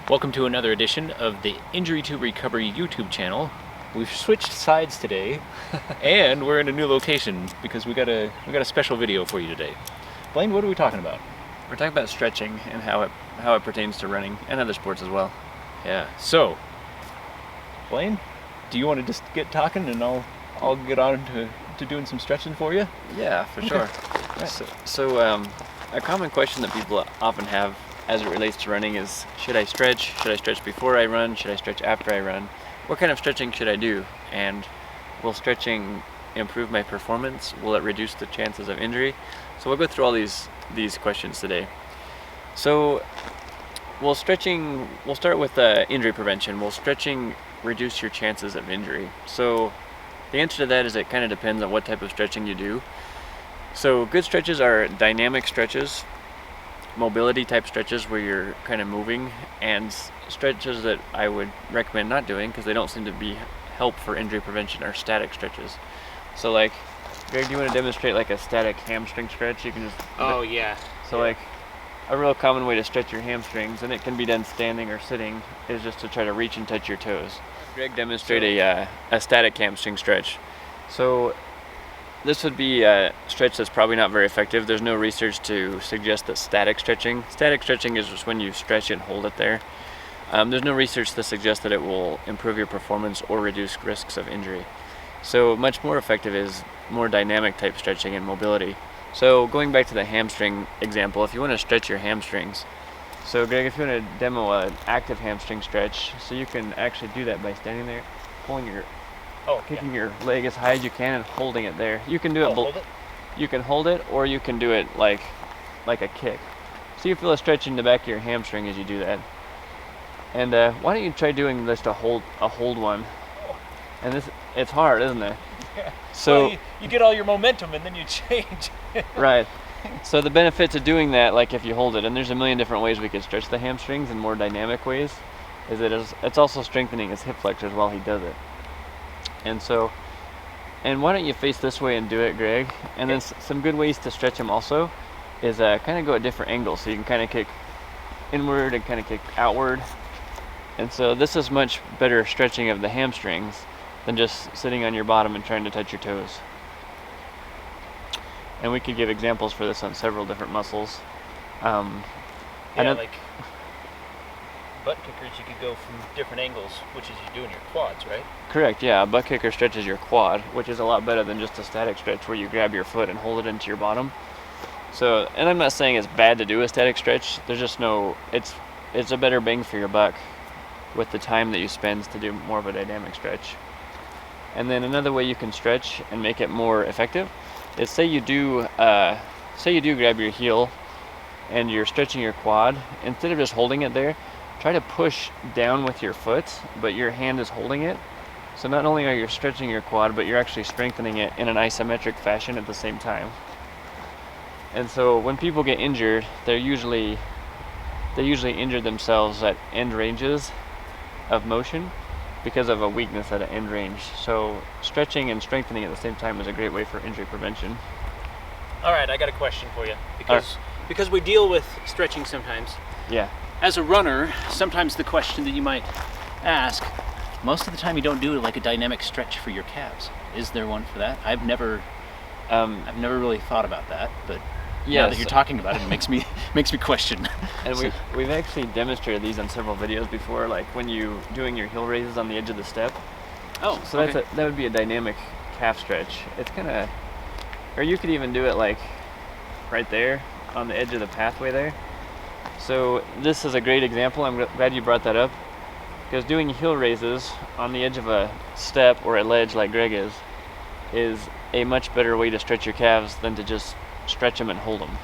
Welcome to another edition of the Injury to Recovery YouTube channel. We've switched sides today, and we're in a new location because we got a special video for you today. Blaine, what are we talking about? We're talking about stretching and how it pertains to running and other sports as well. Yeah. So, Blaine, do you want to just get talking, and I'll get on to doing some stretching for you? Yeah, for sure. Right. So a common question that people often have as it relates to running is, should I stretch? Should I stretch before I run? Should I stretch after I run? What kind of stretching should I do? And will stretching improve my performance? Will it reduce the chances of injury? So we'll go through all these questions today. So we'll start with injury prevention. Will stretching reduce your chances of injury? So the answer to that is it kind of depends on what type of stretching you do. So good stretches are dynamic stretches, mobility type stretches where you're kind of moving, and stretches that I would recommend not doing because they don't seem to be help for injury prevention are static stretches. So like, Greg, do you want to demonstrate like a static hamstring stretch? You can just... Oh yeah. So like a real common way to stretch your hamstrings, and it can be done standing or sitting, is just to try to reach and touch your toes. Greg, demonstrate a static hamstring stretch. So this would be a stretch that's probably not very effective. There's no research to suggest that static stretching is just when you stretch it and hold it there. There's no research to suggest that it will improve your performance or reduce risks of injury. So much more effective is more dynamic type stretching and mobility. So going back to the hamstring example, if you want to stretch your hamstrings, so Greg, if you want to demo an active hamstring stretch, so you can actually do that by standing there, kicking your leg as high as you can and holding it there. You can do it. Hold it? You can hold it, or you can do it like a kick. So you feel a stretch in the back of your hamstring as you do that. And why don't you try doing this to hold one? And it's hard, isn't it? Yeah. So well, you get all your momentum and then you change. Right. So the benefit to doing that, like if you hold it, and there's a million different ways we could stretch the hamstrings in more dynamic ways, is that it's also strengthening his hip flexors while he does it. And why don't you face this way and do it, Greg? And then some good ways to stretch them also is kind of go at different angles. So you can kind of kick inward and kind of kick outward. And so this is much better stretching of the hamstrings than just sitting on your bottom and trying to touch your toes. And we could give examples for this on several different muscles. Like butt kickers, you could go from different angles, which is you do in your quads, right? Correct, yeah. A butt kicker stretches your quad, which is a lot better than just a static stretch where you grab your foot and hold it into your bottom. So, and I'm not saying it's bad to do a static stretch. There's just it's a better bang for your buck with the time that you spend to do more of a dynamic stretch. And then another way you can stretch and make it more effective is say you do grab your heel and you're stretching your quad. Instead of just holding it there, try to push down with your foot, but your hand is holding it. So not only are you stretching your quad, but you're actually strengthening it in an isometric fashion at the same time. And so when people get injured, they usually injure themselves at end ranges of motion because of a weakness at an end range. So stretching and strengthening at the same time is a great way for injury prevention. All right, I got a question for you because we deal with stretching sometimes. Yeah. As a runner, sometimes the question that you might ask, most of the time you don't do like a dynamic stretch for your calves. Is there one for that? I've never really thought about that, but now that you're talking about it, it makes me question. And we've actually demonstrated these on several videos before, like when you doing your heel raises on the edge of the step. Oh, so okay. that would be a dynamic calf stretch. It's kind of, or you could even do it like right there on the edge of the pathway there. So this is a great example. I'm glad you brought that up, because doing heel raises on the edge of a step or a ledge like Greg is a much better way to stretch your calves than to just stretch them and hold them,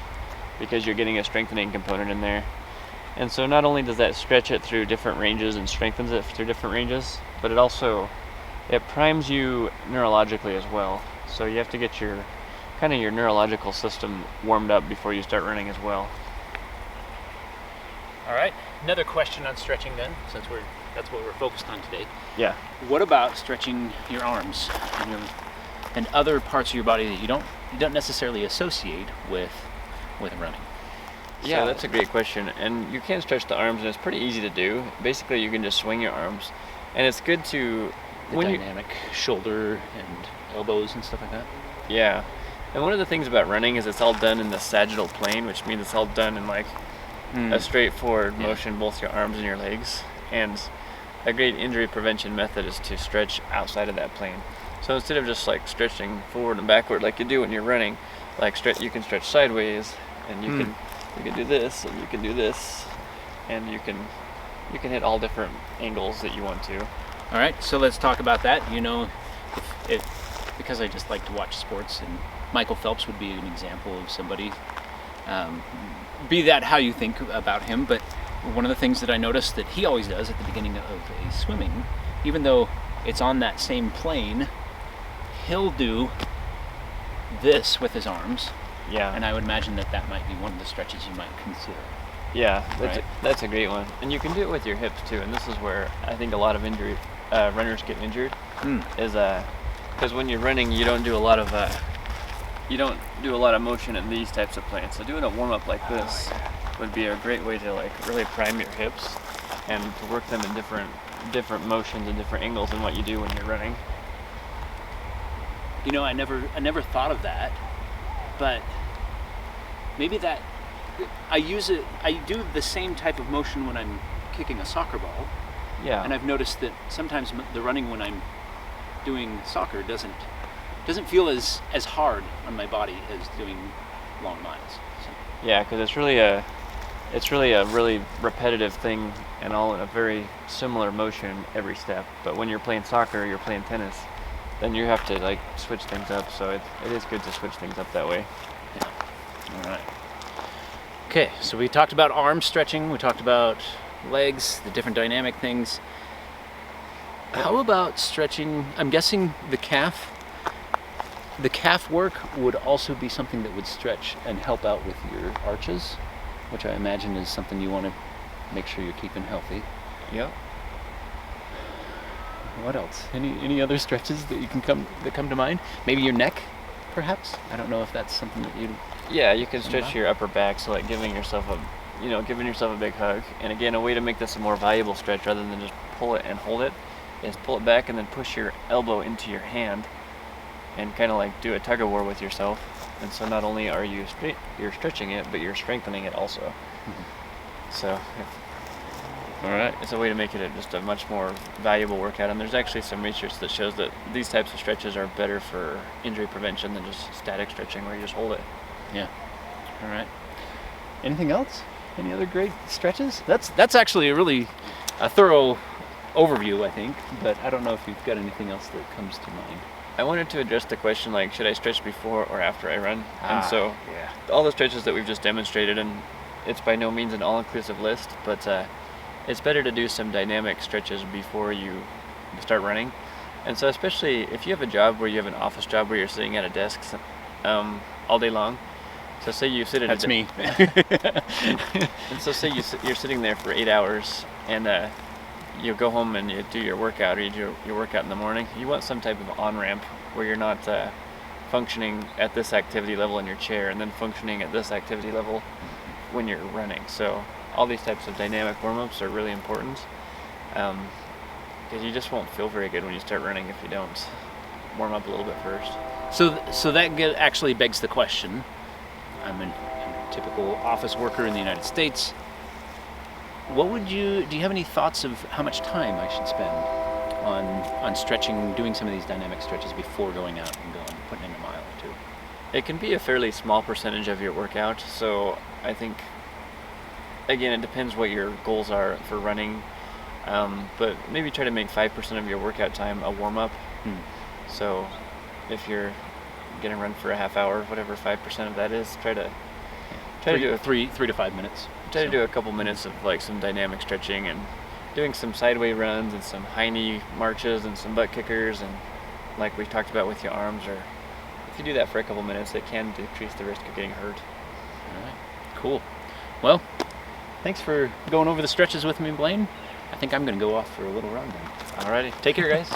because you're getting a strengthening component in there. And so not only does that stretch it through different ranges and strengthens it through different ranges, but it primes you neurologically as well. So you have to get your neurological system warmed up before you start running as well. All right, another question on stretching then, since that's what we're focused on today. Yeah. What about stretching your arms and other parts of your body that you don't necessarily associate with running? Yeah, So- that's a great question. And you can stretch the arms, and it's pretty easy to do. Basically, you can just swing your arms, and it's good to the dynamic shoulder and elbows and stuff like that. Yeah. And one of the things about running is it's all done in the sagittal plane, which means it's all done in like a straightforward motion, both your arms and your legs. And a great injury prevention method is to stretch outside of that plane. So instead of just like stretching forward and backward like you do when you're running, like you can stretch sideways, and you can do this, and you can do this, and you can hit all different angles that you want to. All right, so let's talk about that. You know, because I just like to watch sports, and Michael Phelps would be an example of somebody. Be that how you think about him, but one of the things that I noticed that he always does at the beginning of a swimming, even though it's on that same plane, he'll do this with his arms. Yeah. And I would imagine that might be one of the stretches you might consider. Yeah, Right. that's a great one. And you can do it with your hips too. And this is where I think a lot of runners get injured. Is because when you're running, you don't do a lot of motion in these types of planes. So doing a warm up like this would be a great way to like really prime your hips and to work them in different motions and different angles than what you do when you're running. You know, I never thought of that, but maybe that I do the same type of motion when I'm kicking a soccer ball. Yeah. And I've noticed that sometimes the running when I'm doing soccer doesn't feel as hard on my body as doing long miles. So. Yeah, because it's really a really repetitive thing and all in a very similar motion every step. But when you're playing soccer or you're playing tennis, then you have to like switch things up. So it is good to switch things up that way. Yeah. All right. Okay, so we talked about arm stretching. We talked about legs, the different dynamic things. How about stretching? I'm guessing the calf. The calf work would also be something that would stretch and help out with your arches, which I imagine is something you want to make sure you're keeping healthy. Yep. What else? Any other stretches that come to mind? Maybe your neck, perhaps? I don't know if that's something that you. Yeah, you can stretch your upper back, so like giving yourself a big hug. And again, a way to make this a more valuable stretch rather than just pull it and hold it is pull it back and then push your elbow into your hand and kind of like do a tug of war with yourself. And so not only are you're stretching it, but you're strengthening it also. So All right. it's a way to make it just a much more valuable workout. And there's actually some research that shows that these types of stretches are better for injury prevention than just static stretching where you just hold it. Yeah. All right. Anything else? Any other great stretches? That's actually a thorough overview, I think. But I don't know if you've got anything else that comes to mind. I wanted to address the question like, should I stretch before or after I run? And so yeah. all the stretches that we've just demonstrated, and it's by no means an all-inclusive list, but it's better to do some dynamic stretches before you start running. And so especially if you have a job where you have an office job where you're sitting at a desk all day long. So say you sit at That's me. And so say you're sitting there for 8 hours and you go home and you do your workout, or you do your workout in the morning. You want some type of on-ramp where you're not functioning at this activity level in your chair and then functioning at this activity level when you're running. So all these types of dynamic warm-ups are really important because you just won't feel very good when you start running if you don't warm up a little bit first. So that actually begs the question. I'm a typical office worker in the United States. Do you have any thoughts of how much time I should spend on stretching, doing some of these dynamic stretches before going out and putting in a mile or two? It can be a fairly small percentage of your workout, so I think, again, it depends what your goals are for running, but maybe try to make 5% of your workout time a warm-up. So if you're going to run for a half hour, whatever 5% of that is, try to do 3 to 5 minutes. Try to do a couple minutes of like some dynamic stretching and doing some sideway runs and some high knee marches and some butt kickers, and like we talked about with your arms, or if you do that for a couple minutes, it can decrease the risk of getting hurt. All right, cool. Well, thanks for going over the stretches with me, Blaine. I think I'm going to go off for a little run then. Alrighty. Take care, guys.